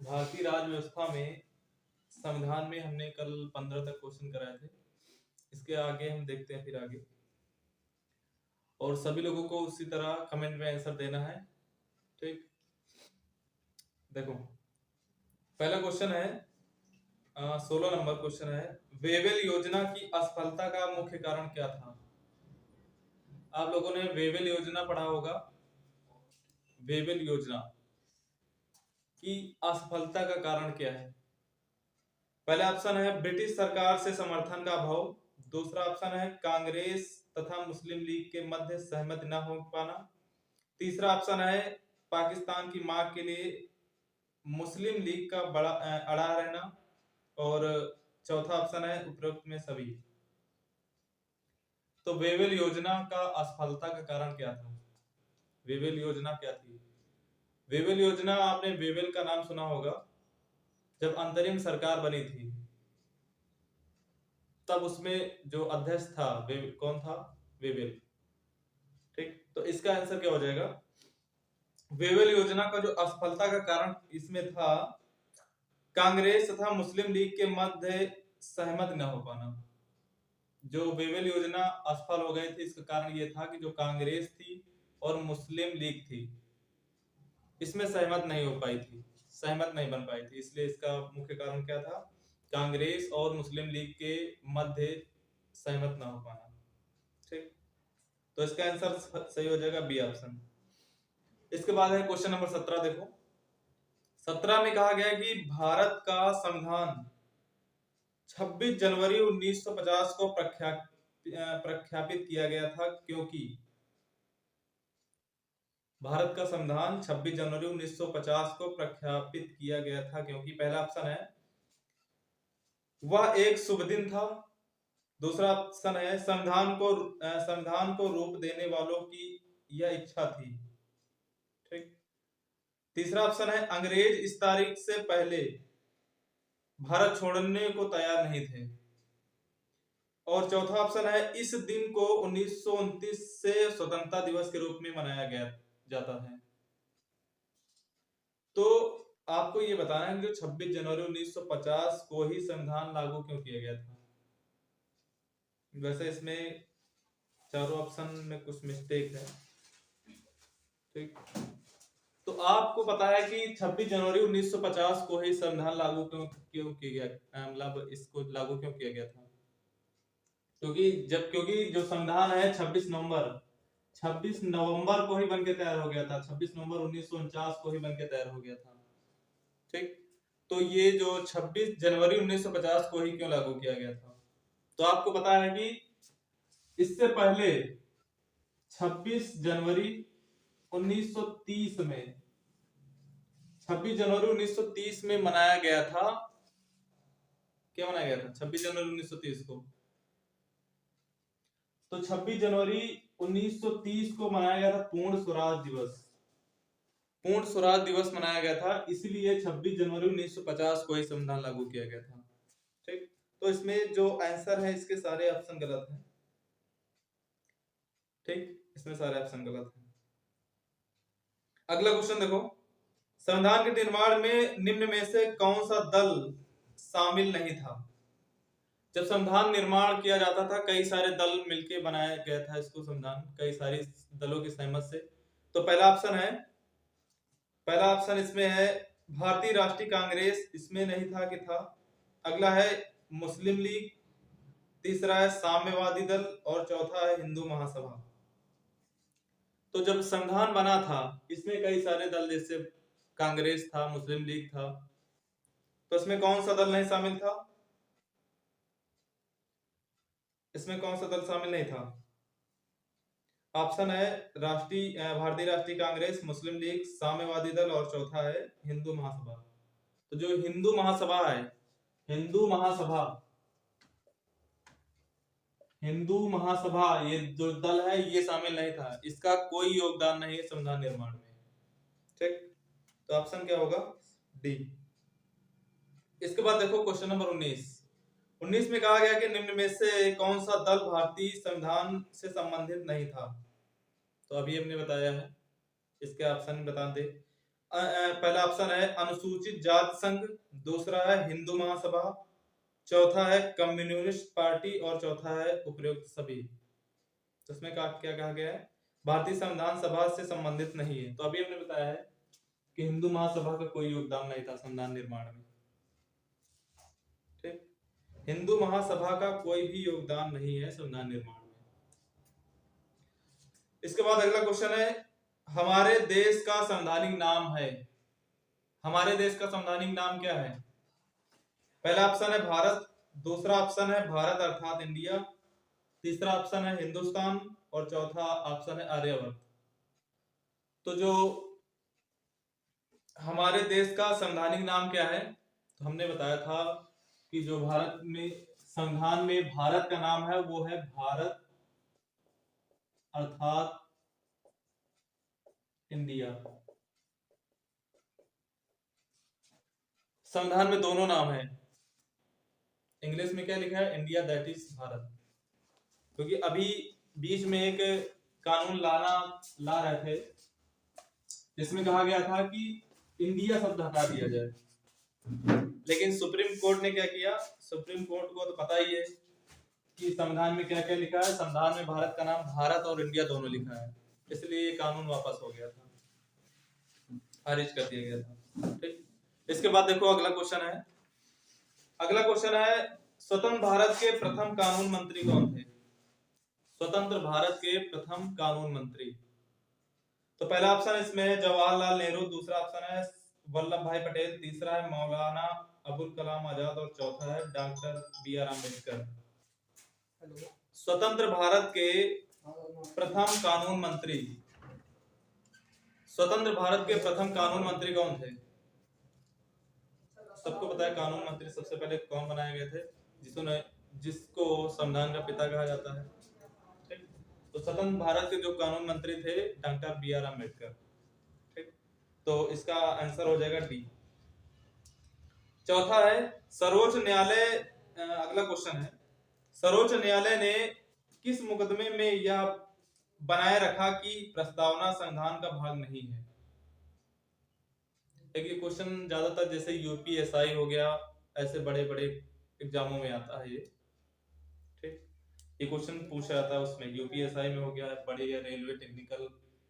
भारतीय राज्य व्यवस्था में संविधान में हमने कल 15 तक क्वेश्चन कराए थे। इसके आगे हम देखते हैं फिर आगे, और सभी लोगों को उसी तरह कमेंट में आंसर देना है। ठीक, देखो पहला क्वेश्चन है 16 नंबर क्वेश्चन है, वेवेल योजना की असफलता का मुख्य कारण क्या था? आप लोगों ने वेवेल योजना पढ़ा होगा। वेवेल योजना की असफलता का कारण क्या है? पहला ऑप्शन है ब्रिटिश सरकार से समर्थन का अभाव। दूसरा ऑप्शन है कांग्रेस तथा मुस्लिम लीग के मध्य सहमति न हो पाना। तीसरा ऑप्शन है पाकिस्तान की मांग के लिए मुस्लिम लीग का बड़ा अड़ा रहना। और चौथा ऑप्शन है उपरोक्त में सभी। तो वेवेल योजना का असफलता का कारण क्या था? वेवेल योजना क्या थी? वेवेल योजना, आपने वेवेल का नाम सुना होगा। जब अंतरिम सरकार बनी थी तब उसमें जो अध्यक्ष था कौन था? वेवेल। ठीक, तो इसका आंसर क्या हो जाएगा? वेवेल योजना का जो असफलता का कारण इसमें था कांग्रेस तथा मुस्लिम लीग के मध्य सहमत न हो पाना। जो वेवेल योजना असफल हो गई थी इसका कारण ये था कि जो कांग्रेस थी और मुस्लिम लीग थी इसमें सहमत नहीं हो पाई थी, सहमत नहीं बन पाई थी। इसलिए इसका मुख्य कारण क्या था? कांग्रेस और मुस्लिम लीग के मध्य सहमत ना हो पाना। ठीक, तो इसका आंसर सही हो जाएगा बी ऑप्शन। इसके बाद है क्वेश्चन नंबर 17। देखो 17 में कहा गया कि भारत का संविधान 26 जनवरी 1950 को प्रख्यापित किया गया था क्योंकि भारत का संविधान 26 जनवरी 1950 को प्रख्यापित किया गया था क्योंकि पहला ऑप्शन है वह एक शुभ दिन था। दूसरा ऑप्शन है संविधान को रूप देने वालों की यह इच्छा थी। ठीक, तीसरा ऑप्शन है अंग्रेज इस तारीख से पहले भारत छोड़ने को तैयार नहीं थे। और चौथा ऑप्शन है इस दिन को 1929 से स्वतंत्रता दिवस के रूप में मनाया गया जाता है। तो आपको ये बताना है कि जो 26 जनवरी 1950 को ही संविधान लागू क्यों किया गया था। वैसे इसमें चारों ऑप्शन में कुछ मिस्टेक है। ठीक, तो आपको पता है कि 26 जनवरी 1950 को ही संविधान लागू क्यों किया गया, मतलब इसको लागू क्यों किया गया था? क्योंकि जो संविधान है 26 नवंबर को ही बनके तैयार हो गया था। 26 नवंबर 1949 को ही बनके तैयार हो गया था। ठीक, तो ये जो 26 जनवरी 1950 को ही क्यों लागू किया गया था? तो आपको पता है कि इससे पहले 26 जनवरी 1930 में 26 जनवरी 1930 में मनाया गया था। क्या मनाया गया था 26 जनवरी 1930 को? तो 26 जनवरी 1930 को मनाया गया था पूर्ण स्वराज दिवस। पूर्ण स्वराज दिवस मनाया गया था, इसलिए 26 जनवरी 1950 को ही संविधान लागू किया गया था। ठीक, तो इसमें जो आंसर है इसके सारे ऑप्शन गलत हैं। ठीक, इसमें सारे ऑप्शन गलत हैं। अगला क्वेश्चन देखो, संविधान के निर्माण में निम्न में से कौन सा दल शामिल नहीं था? जब संविधान निर्माण किया जाता था कई सारे दल मिलके बनाया गया था इसको संविधान, कई सारी दलों की सहमत से। तो पहला ऑप्शन इसमें है भारतीय राष्ट्रीय कांग्रेस, इसमें नहीं था कि था। अगला है मुस्लिम लीग, तीसरा है साम्यवादी दल और चौथा है हिंदू महासभा। तो जब संविधान बना था इसमें कई सारे दल, जैसे कांग्रेस था, मुस्लिम लीग था, तो इसमें कौन सा दल नहीं शामिल था? इसमें कौन सा दल शामिल नहीं था? ऑप्शन है भारतीय राष्ट्रीय कांग्रेस, मुस्लिम लीग, साम्यवादी दल और चौथा है हिंदू महासभा। तो जो हिंदू महासभा है, हिंदू महासभा ये जो दल है ये शामिल नहीं था। इसका कोई योगदान नहीं है संविधान निर्माण में। ठीक, तो ऑप्शन क्या होगा? डी। इसके बाद देखो क्वेश्चन नंबर 19 में कहा गया कि निम्न में से कौन सा दल भारतीय संविधान से संबंधित नहीं था? तो अभी हमने बताया है, इसके ऑप्शन बता दे। पहला ऑप्शन है अनुसूचित जाति संघ, दूसरा है हिंदू महासभा, चौथा है कम्युनिस्ट पार्टी और चौथा है उपरोक्त सभी। तो इसमें क्या कहा गया है? भारतीय संविधान सभा से संबंधित नहीं है। तो अभी हमने बताया है कि हिंदू महासभा का कोई योगदान नहीं था संविधान निर्माण में। ठीक, हिंदू महासभा का कोई भी योगदान नहीं है संविधान निर्माण में। इसके बाद अगला क्वेश्चन है, हमारे देश का संवैधानिक नाम है। हमारे देश का संवैधानिक नाम क्या है? पहला ऑप्शन है भारत, दूसरा ऑप्शन है भारत अर्थात इंडिया, तीसरा ऑप्शन है हिंदुस्तान और चौथा ऑप्शन है आर्यवर्त। तो जो हमारे देश का संवैधानिक नाम क्या है? तो हमने बताया था कि जो भारत में संविधान में भारत का नाम है वो है भारत अर्थात इंडिया। संविधान में दोनों नाम है, इंग्लिश में क्या लिखा है? India that is Bharat. क्योंकि अभी बीच में एक कानून ला रहे थे जिसमें कहा गया था कि इंडिया शब्द हटा दिया जाए, लेकिन सुप्रीम कोर्ट ने क्या किया? सुप्रीम कोर्ट को तो पता ही है कि संविधान में क्या क्या लिखा है। संविधान में भारत का नाम भारत और इंडिया दोनों लिखा है, इसलिए ये कानून वापस हो गया था, खारिज कर दिया गया था। ठीक, इसके बाद देखो अगला क्वेश्चन है। अगला क्वेश्चन है, स्वतंत्र भारत के प्रथम कानून मंत्री कौन थे? स्वतंत्र भारत के प्रथम कानून मंत्री। तो पहला ऑप्शन इसमें है जवाहरलाल नेहरू, दूसरा ऑप्शन है वल्लभ भाई पटेल, तीसरा है मौलाना अबुल कलाम आजाद और चौथा है डॉक्टर बी आर अम्बेडकर। स्वतंत्र भारत के प्रथम कानून मंत्री, स्वतंत्र भारत के प्रथम कानून मंत्री कौन थे? सबको पता है कानून मंत्री सबसे पहले कौन बनाए गए थे? जिसको संविधान का पिता कहा जाता है। ठीक, तो स्वतंत्र भारत के जो कानून मंत्री थे डॉक्टर बी आर अम्बेडकर। ठीक, तो इसका आंसर हो जाएगा डी। चौथा है सर्वोच्च न्यायालय। अगला क्वेश्चन है, सर्वोच्च न्यायालय ने किस मुकदमे में यह बनाए रखा कि प्रस्तावना संविधान का भाग नहीं है? एक ये क्वेश्चन ज्यादातर जैसे यूपीएसआई हो गया, ऐसे बड़े बड़े एग्जामों में आता है ये। ठीक, ये क्वेश्चन पूछा जाता है उसमें, यूपीएसआई में हो गया, बड़े या रेलवे टेक्निकल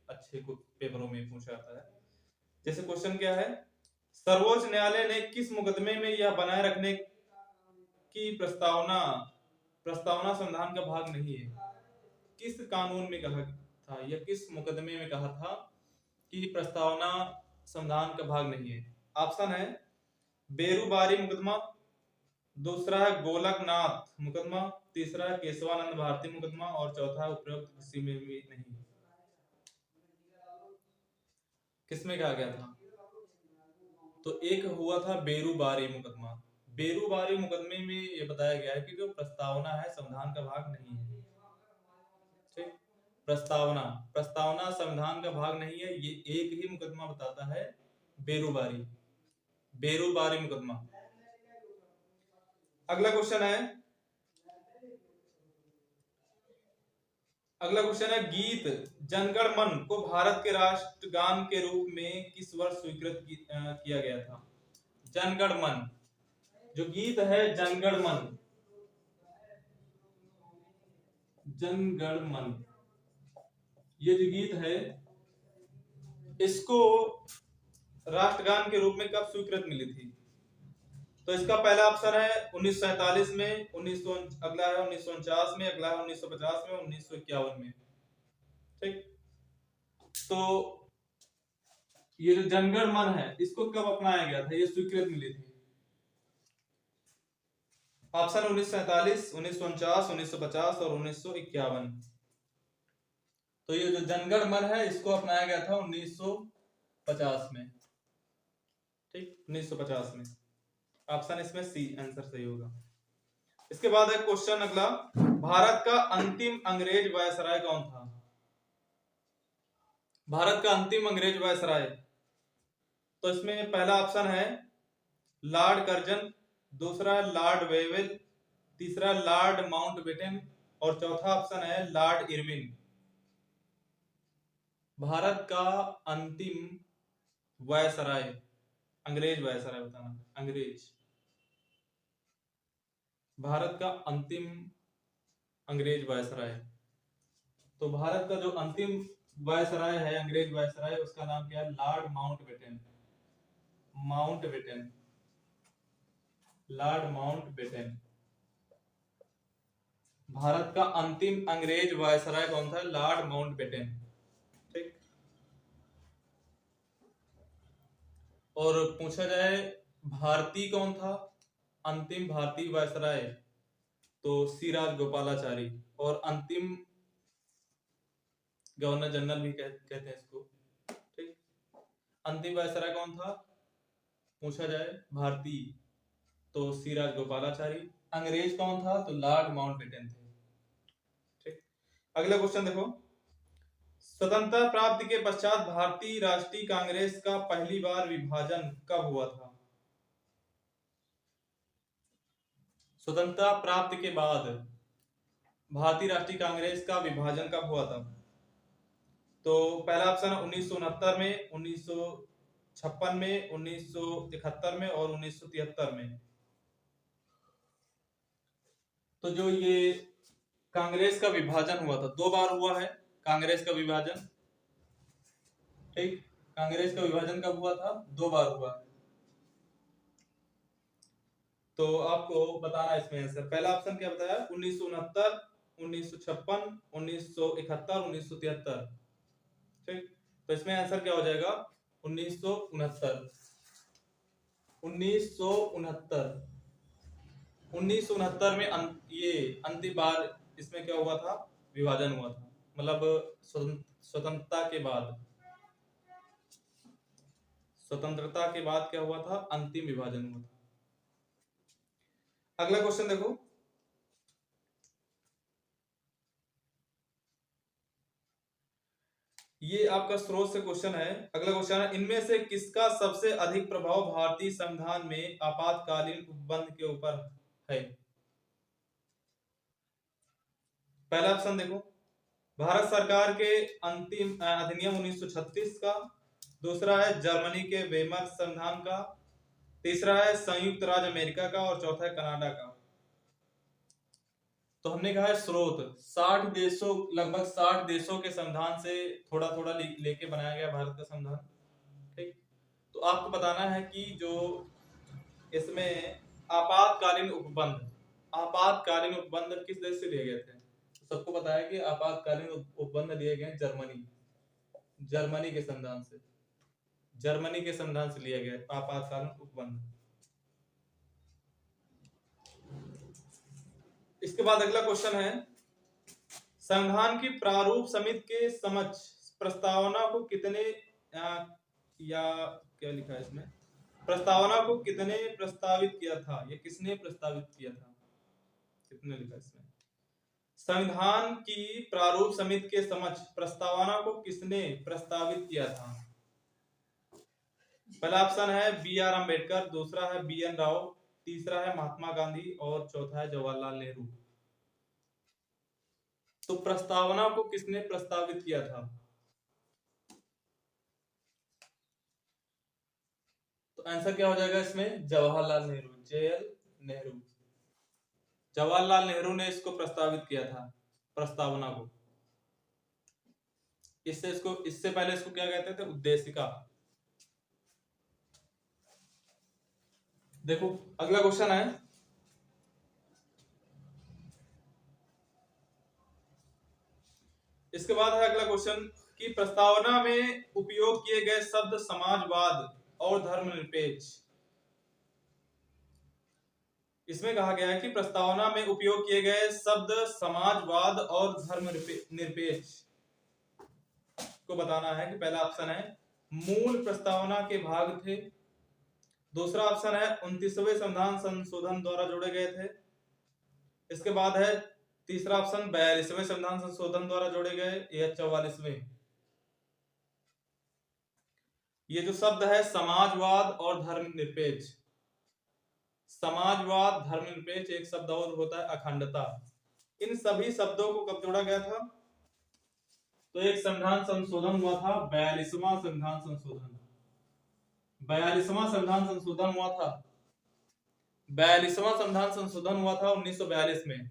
अच्छे पेपरों में पूछा जाता है। जैसे क्वेश्चन क्या है, सर्वोच्च न्यायालय ने किस मुकदमे में यह बनाए रखने की प्रस्तावना संविधान का भाग नहीं है? किस कानून में कहा था या किस मुकदमे में कहा था कि प्रस्तावना संविधान का भाग नहीं है? ऑप्शन है बेरूबारी मुकदमा, दूसरा है गोलकनाथ मुकदमा, तीसरा है केशवानंद भारती मुकदमा और चौथा है उपरोक्त किसी में भी नहीं। किसमें कहा गया था? तो एक हुआ था बेरूबारी मुकदमा। बेरूबारी मुकदमे में ये बताया गया है कि जो प्रस्तावना है संविधान का भाग नहीं है। ठीक, प्रस्तावना संविधान का भाग नहीं है, ये एक ही मुकदमा बताता है, बेरूबारी मुकदमा। अगला क्वेश्चन है गीत जनगण मन को भारत के राष्ट्रगान के रूप में किस वर्ष स्वीकृत किया गया था? जनगण मन, जो गीत है जनगण मन, ये जो गीत है इसको राष्ट्रगान के रूप में कब स्वीकृत मिली थी? तो इसका पहला ऑप्शन है 1947 में, 1900 अगला है 1949 में, अगला है 1950 में, 1951 में। ठीक, तो ये जो जनगण मन है इसको कब अपनाया गया था, ये स्वीकृत मिली थी? ऑप्शन 1947, 1949, 1950 और 1951। तो ये जो जनगण मन है इसको अपनाया गया था 1950 में। ठीक, 1950 में। ऑप्शन इसमें सी आंसर सही होगा। इसके बाद है क्वेश्चन अगला, भारत का अंतिम अंग्रेज वायसराय कौन था? भारत का अंतिम अंग्रेज वायसराय, तो इसमें पहला ऑप्शन है लॉर्ड कर्जन, दूसरा लॉर्ड वेवेल, तीसरा लॉर्ड माउंटबेटन और चौथा ऑप्शन है लॉर्ड इरविन। भारत का अंतिम वायसराय, अंग्रेज वायसराय बताना, अंग्रेज। भारत का अंतिम अंग्रेज वायसराय। तो भारत का जो अंतिम वायसराय है, अंग्रेज वायसराय, उसका नाम क्या है? Lord Mountbatten. Mountbatten, Lord Mountbatten. Bharat का अंतिम अंग्रेज वायसराय कौन था? Lord Mountbatten. ठीक। और पूछा जाए भारतीय कौन था, अंतिम भारतीय वायसराय, तो सी राजगोपालाचारी। और अंतिम गवर्नर जनरल भी कहते हैं इसको। ठीक। अंतिम वायसराय कौन था पूछा जाए भारतीय, तो सी राजगोपालाचारी। अंग्रेज कौन था? तो लॉर्ड माउंटबेटन थे। ठीक। अगला क्वेश्चन देखो, स्वतंत्रता प्राप्ति के पश्चात भारतीय राष्ट्रीय कांग्रेस का पहली बार विभाजन कब हुआ था? स्वतंत्रता प्राप्ति के बाद भारतीय राष्ट्रीय कांग्रेस का विभाजन कब हुआ था? तो पहला ऑप्शन है 1969 में, 1956 में, 1971 में और 1973 में। तो जो ये कांग्रेस का विभाजन हुआ था, 2 बार हुआ है कांग्रेस का विभाजन। ठीक। कांग्रेस का विभाजन कब हुआ था? 2 बार हुआ है। तो आपको बताना इसमें आंसर। पहला ऑप्शन क्या बताया? 1969, 1956, 1971, 1973। ठीक। तो इसमें आंसर क्या हो जाएगा? 1969। 1969, 1969 में ये अंतिम बार इसमें क्या हुआ था? विभाजन हुआ था। मतलब स्वतंत्रता के बाद, स्वतंत्रता के बाद क्या हुआ था? अंतिम विभाजन हुआ था। अगला क्वेश्चन देखो, ये आपका स्रोत से क्वेश्चन है। अगला क्वेश्चन है, इनमें से किसका सबसे अधिक प्रभाव भारतीय संविधान में आपातकालीन उपबंध के ऊपर है? पहला ऑप्शन देखो, भारत सरकार के अंतिम अधिनियम 1936 का। दूसरा है जर्मनी के वेमर संविधान का। तीसरा है संयुक्त राज्य अमेरिका का। और चौथा है कनाडा का। तो हमने कहा है स्रोत 60 देशों, लगभग 60 देशों के संविधान से थोड़ा थोड़ा लेके बनाया गया भारत का संविधान। ठीक। तो आपको बताना है कि जो इसमें आपातकालीन उपबंध, आपातकालीन उपबंध किस देश से लिए गए थे? तो सबको पता है कि आपातकालीन उपबंध लिए गए जर्मनी, जर्मनी के संविधान से, जर्मनी के संविधान से लिया गया आपातकालीन उपबंध। इसके बाद अगला क्वेश्चन है, संविधान की प्रारूप समिति के समक्ष प्रस्तावना को कितने या क्या लिखा है इसमें, प्रस्तावना को कितने प्रस्तावित किया था? ये किसने प्रस्तावित किया था? कितने लिखा है इसमें? संविधान की प्रारूप समिति के समक्ष प्रस्तावना को किसने प्रस्तावित किया था? पहला ऑप्शन है बी आर अम्बेडकर, दूसरा है बी एन राव, तीसरा है महात्मा गांधी और चौथा है जवाहरलाल नेहरू। तो प्रस्तावना को किसने प्रस्तावित किया था? तो आंसर क्या हो जाएगा इसमें? जवाहरलाल नेहरू, जेएल नेहरू। जवाहरलाल नेहरू ने इसको प्रस्तावित किया था, प्रस्तावना को। इससे पहले इसको क्या कहते थे? उद्देशिका। देखो अगला क्वेश्चन है, इसके बाद है अगला क्वेश्चन कि प्रस्तावना में उपयोग किए गए शब्द समाजवाद और धर्मनिरपेक्ष। इसमें कहा गया है कि प्रस्तावना में उपयोग किए गए शब्द समाजवाद और धर्मनिरपेक्ष को बताना है। कि पहला ऑप्शन है मूल प्रस्तावना के भाग थे। दूसरा ऑप्शन है 29वें संविधान संशोधन द्वारा जोड़े गए थे। इसके बाद है तीसरा ऑप्शन 42वें संविधान संशोधन द्वारा जोड़े गए या 44वें। ये जो शब्द है समाजवाद और धर्मनिरपेक्ष, समाजवाद, धर्मनिरपेक्ष, एक शब्द और होता है अखंडता। इन सभी शब्दों को कब जोड़ा गया था? तो एक संविधान संशोधन हुआ था, 42वां संविधान संशोधन। 42वां संविधान संशोधन हुआ था। 42वां संविधान संशोधन हुआ था 1942 में।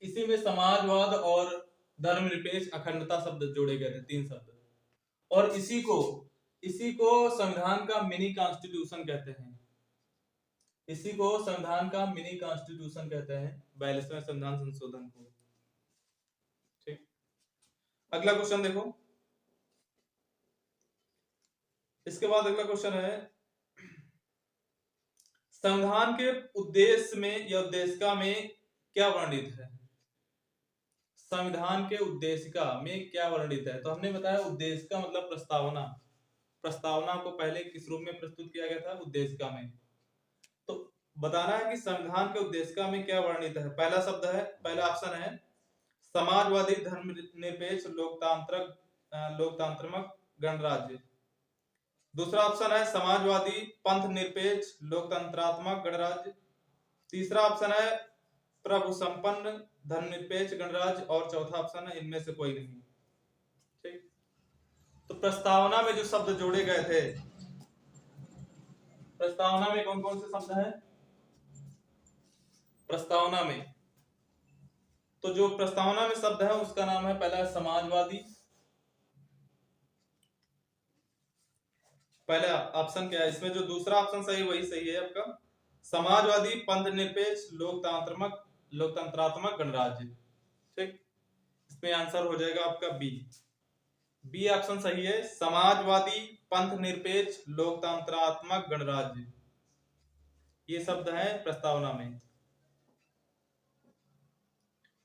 इसी में समाजवाद और धर्मनिरपेक्ष अखंडता शब्द जोड़े गए थे, 3 शब्द। और इसी को संविधान का मिनी कॉन्स्टिट्यूशन कहते हैं। इसी को संविधान का मिनी कॉन्स्टिट्यूशन कहते हैं, 42वें संविधान संशोधन को। ठीक, अगला क्वेश्चन देखो। इसके बाद अगला क्वेश्चन है, संविधान के उद्देश्य में या उद्देशिका में क्या वर्णित है? संविधान के उद्देशिका में क्या वर्णित है? तो हमने बताया उद्देशिका मतलब प्रस्तावना। प्रस्तावना को पहले किस रूप में प्रस्तुत किया गया था? उद्देशिका में। तो बताना है कि संविधान के उद्देशिका में क्या वर्णित है। पहला शब्द है, पहला ऑप्शन है समाजवादी धर्मनिरपेक्ष लोकतांत्रिक गणराज्य। दूसरा ऑप्शन है समाजवादी पंथ निरपेक्ष लोकतंत्रात्मक गणराज्य। तीसरा ऑप्शन है प्रभु संपन्न धर्मनिरपेक्ष गणराज्य। और चौथा ऑप्शन है इनमें से कोई नहीं। ठीक, तो प्रस्तावना में जो शब्द जोड़े गए थे, प्रस्तावना में कौन कौन से शब्द हैं? प्रस्तावना में, तो जो प्रस्तावना में शब्द है उसका नाम है, पहला है समाजवादी। पहला ऑप्शन क्या है इसमें? जो दूसरा ऑप्शन सही वही सही है आपका, समाजवादी पंथ निरपेक्ष लोकतंत्रात्मक गणराज्य। ठीक, इसमें आंसर हो जाएगा आपका बी। बी ऑप्शन सही है, समाजवादी पंथ निरपेक्ष लोकतंत्रात्मक गणराज्य। ये शब्द है प्रस्तावना में।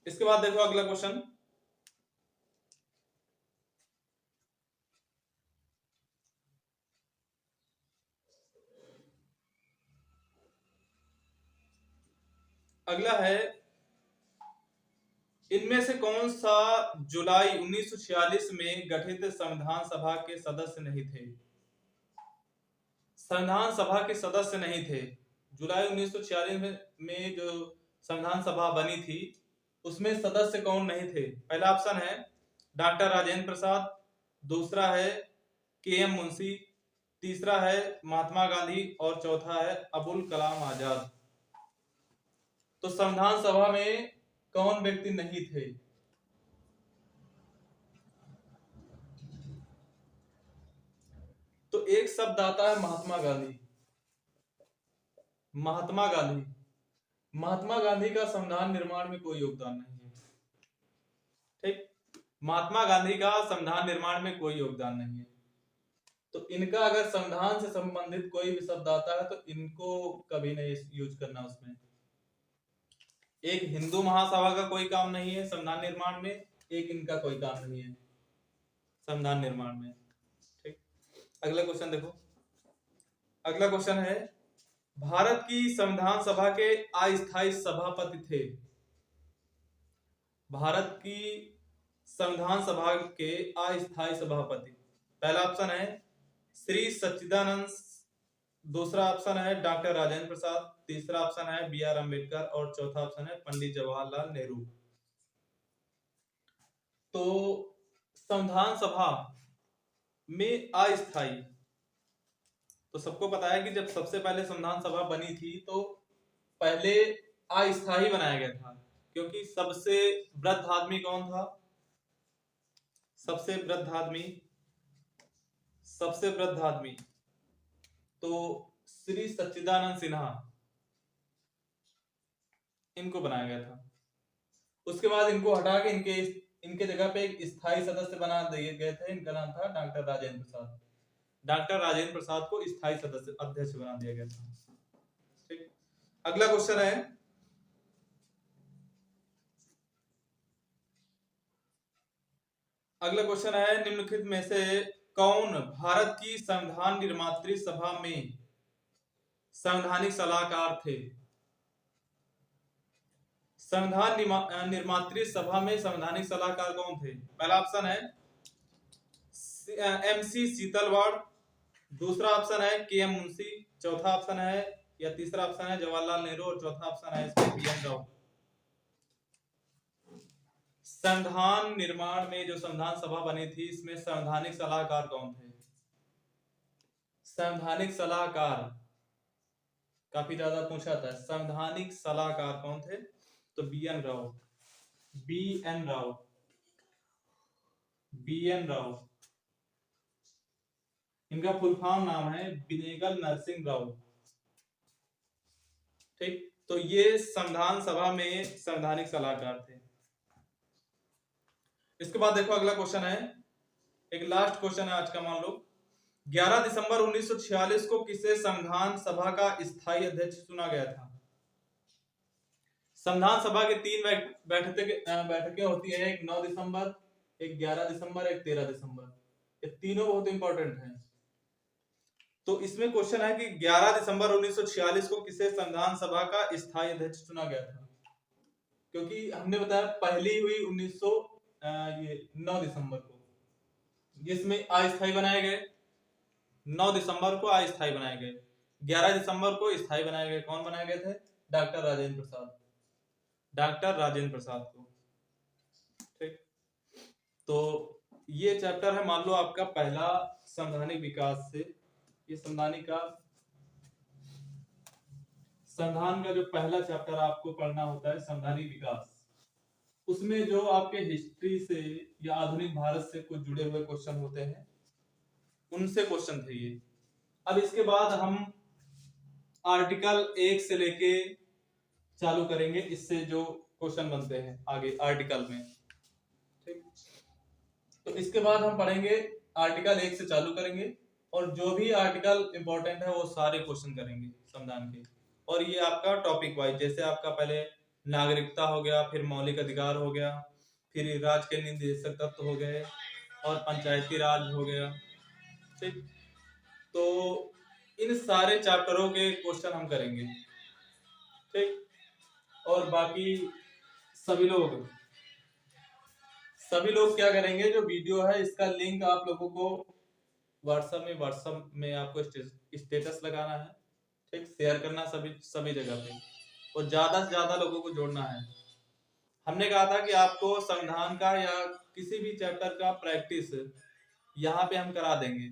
इसके बाद देखो अगला क्वेश्चन, अगला है, इनमें से कौन सा जुलाई 1946 में गठित संविधान सभा के सदस्य नहीं थे? संविधान सभा के सदस्य नहीं थे। जुलाई 1946 में जो संविधान सभा बनी थी उसमें सदस्य कौन नहीं थे? पहला ऑप्शन है डॉक्टर राजेंद्र प्रसाद। दूसरा है के एम मुंशी। तीसरा है महात्मा गांधी। और चौथा है अबुल कलाम आजाद। तो संविधान सभा में कौन व्यक्ति नहीं थे? तो एक शब्द आता है महात्मा गांधी। महात्मा गांधी, महात्मा गांधी का संविधान निर्माण में कोई योगदान नहीं है। ठीक, महात्मा गांधी का संविधान निर्माण में कोई योगदान नहीं है। तो इनका अगर संविधान से संबंधित कोई भी शब्द आता है तो इनको कभी नहीं यूज करना उसमें। एक हिंदू महासभा का कोई काम नहीं है संविधान निर्माण में, एक इनका कोई काम नहीं है संविधान निर्माण में। ठीक, अगला क्वेश्चन देखो। अगला क्वेश्चन है, भारत की संविधान सभा के अस्थायी सभापति थे। भारत की संविधान सभा के अस्थायी सभापति, पहला ऑप्शन है श्री सच्चिदानंद। दूसरा ऑप्शन है डॉक्टर राजेंद्र प्रसाद। तीसरा ऑप्शन है बी आर अम्बेडकर। और चौथा ऑप्शन है पंडित जवाहरलाल नेहरू। तो संविधान सभा में अस्थायी, तो सबको पता है कि जब सबसे पहले संविधान सभा बनी थी तो पहले अस्थायी बनाया गया था, क्योंकि सबसे वृद्ध आदमी कौन था? सबसे वृद्ध आदमी तो श्री सच्चिदानंद सिन्हा, इनको बनाया गया था। उसके बाद इनको हटा के इनके जगह पे एक स्थायी सदस्य बना दिए गए थे। इनका नाम था डॉक्टर राजेंद्र प्रसाद। डॉक्टर राजेंद्र प्रसाद को स्थायी सदस्य अध्यक्ष बना दिया गया था। ठीक, अगला क्वेश्चन है, अगला क्वेश्चन है निम्नलिखित में से कौन भारत की संविधान निर्मात्री सभा में संवैधानिक सलाहकार थे? संविधान निर्मात्री सभा में संवैधानिक सलाहकार कौन थे? पहला ऑप्शन है एमसी सीतलवाड़। दूसरा ऑप्शन है के एम मुंशी। चौथा ऑप्शन है या तीसरा ऑप्शन है जवाहरलाल नेहरू। और चौथा ऑप्शन है इसमें बी एन राव। संविधान निर्माण में जो संविधान सभा बनी थी इसमें संवैधानिक सलाहकार कौन थे? संवैधानिक सलाहकार काफी ज्यादा पूछा था। संवैधानिक सलाहकार कौन थे? तो B N Rao. B N Rao. B N Rao, इनका फुल फॉर्म नाम है बिनेगल नरसिंह राव। ठीक, तो ये संविधान सभा में संवैधानिक सलाहकार थे। इसके बाद देखो अगला क्वेश्चन है, एक लास्ट क्वेश्चन है आज का। मान लो 11 दिसंबर 1946 को किसे संविधान सभा का स्थायी अध्यक्ष चुना गया था? संविधान सभा के 3 बैठकें होती है, एक 9 दिसंबर, एक 11 दिसंबर, एक 13 दिसंबर। ये तीनों बहुत इंपॉर्टेंट हैं। तो इसमें क्वेश्चन है कि 11 दिसंबर 1946 को किसे संविधान सभा का स्थायी अध्यक्ष चुना गया था? क्योंकि हमने बताया पहली हुई 9 दिसंबर को, जिसमें अस्थायी बनाए गए। 9 दिसंबर को अस्थायी बनाए गए, 11 दिसंबर को स्थायी बनाए गए। कौन बनाए गए थे? डॉक्टर राजेंद्र प्रसाद। डॉक्टर राजेंद्र प्रसाद को। ठीक, तो ये चैप्टर है मान लो आपका पहला संवैधानिक विकास से। ये संविधान का जो पहला चैप्टर आपको पढ़ना होता है संवैधानिक विकास, उसमें जो आपके हिस्ट्री से या आधुनिक भारत से कुछ जुड़े हुए क्वेश्चन होते हैं, उनसे क्वेश्चन थे ये। अब इसके बाद हम आर्टिकल 1 से लेके चालू करेंगे, इससे जो क्वेश्चन बनते हैं आगे आर्टिकल में। ठीक, तो इसके बाद हम पढ़ेंगे आर्टिकल 1 से चालू करेंगे, और जो भी आर्टिकल इंपॉर्टेंट है वो सारे क्वेश्चन करेंगे संविधान के। और ये आपका टॉपिक वाइज, जैसे आपका पहले नागरिकता हो गया, फिर मौलिक अधिकार हो गया, फिर राज्य के निर्देशक तत्व हो गए, और पंचायती राज हो गया। ठीक, तो इन सारे चैप्टरों के क्वेश्चन हम करेंगे। ठीक, और बाकी सभी लोग क्या करेंगे, जो वीडियो है इसका लिंक आप लोगों को व्हाट्सएप में आपको स्टेटस लगाना है। ठीक, शेयर करना सभी जगह पे, और ज्यादा से ज्यादा लोगों को जोड़ना है। हमने कहा था कि आपको संविधान का या किसी भी चैप्टर का प्रैक्टिस यहाँ पे हम करा देंगे।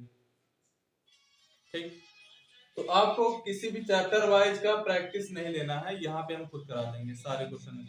ठीक, तो आपको किसी भी चैप्टर वाइज का प्रैक्टिस नहीं लेना है, यहाँ पे हम खुद करा देंगे सारे क्वेश्चन।